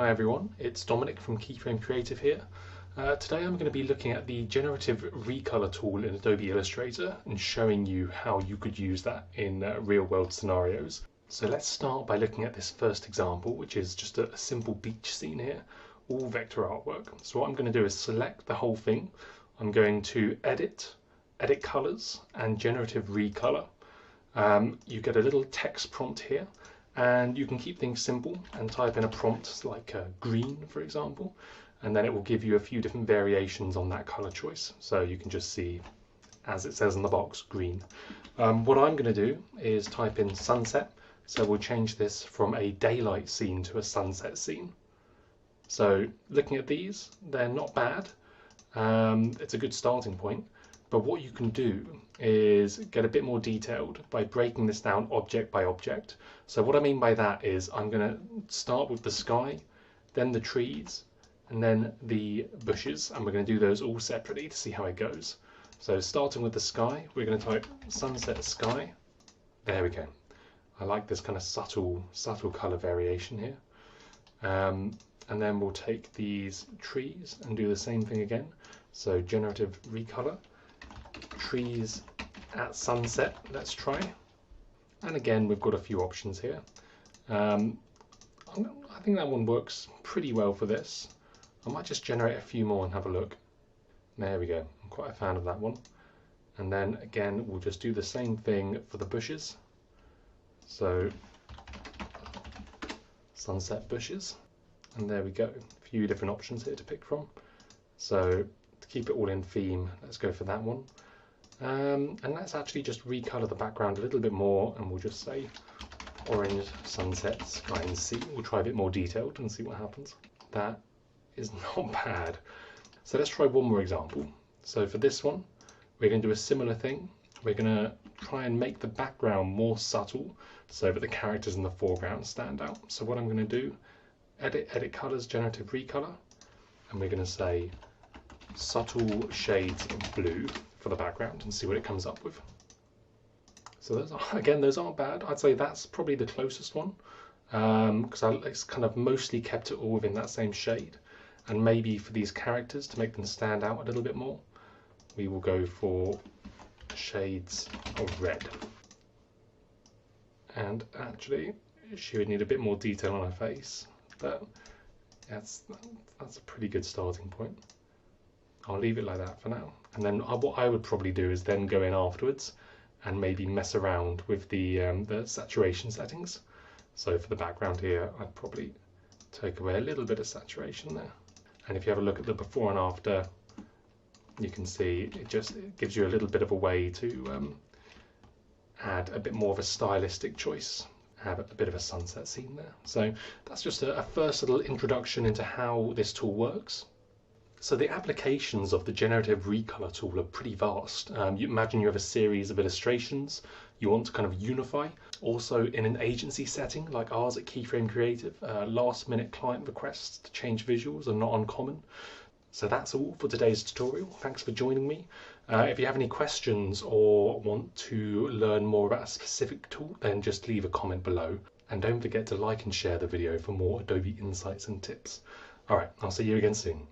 Hi everyone, it's Dominic from Keyframe Creative here. Today I'm going to be looking at the Generative Recolor tool in Adobe Illustrator and showing you how you could use that in real-world scenarios. So let's start by looking at this first example, which is just a simple beach scene here, all vector artwork. So what I'm going to do is select the whole thing. I'm going to edit colors and Generative Recolor. You get a little text prompt here. And you can keep things simple and type in a prompt like green, for example, and then it will give you a few different variations on that color choice. So you can just see, as it says in the box, green. What I'm going to do is type in sunset. So we'll change this from a daylight scene to a sunset scene. So looking at these, they're not bad. It's a good starting point. But what you can do is get a bit more detailed by breaking this down object by object. So what I mean by that is I'm going to start with the sky, then the trees, and then the bushes, and we're going to do those all separately to see how it goes. So starting with the sky, we're going to type sunset sky. There we go. I like this kind of subtle color variation here. And then we'll take these trees and do the same thing again. So Generative Recolor. Trees at sunset, let's try. And again, we've got a few options here. I think that one works pretty well for this. I might just generate a few more and have a look. There we go. I'm quite a fan of that one. And then again, we'll just do the same thing for the bushes. So sunset bushes. And there we go. A few different options here to pick from. So to keep it all in theme, let's go for that one. And let's actually just recolor the background a little bit more, and we'll just say orange sunset sky and sea. We'll try a bit more detailed and see what happens. That is not bad. So let's try one more example. So for this one, we're going to do a similar thing. We're going to try and make the background more subtle so that the characters in the foreground stand out. So what I'm going to do, edit colors, Generative Recolor, and we're going to say subtle shades of blue for the background and see what it comes up with. So those aren't bad. I'd say that's probably the closest one because it's kind of mostly kept it all within that same shade. And maybe for these characters, to make them stand out a little bit more, we will go for shades of red. And actually, she would need a bit more detail on her face, but that's a pretty good starting point. I'll leave it like that for now. And then what I would probably do is then go in afterwards and maybe mess around with the saturation settings. So for the background here, I'd probably take away a little bit of saturation there. And if you have a look at the before and after, you can see it gives you a little bit of a way to add a bit more of a stylistic choice. Have a bit of a sunset scene there. So that's just a first little introduction into how this tool works. So the applications of the Generative Recolor tool are pretty vast. You imagine you have a series of illustrations you want to kind of unify. Also in an agency setting like ours at Keyframe Creative, last minute client requests to change visuals are not uncommon. So that's all for today's tutorial. Thanks for joining me. If you have any questions or want to learn more about a specific tool, then just leave a comment below. And don't forget to like and share the video for more Adobe insights and tips. All right, I'll see you again soon.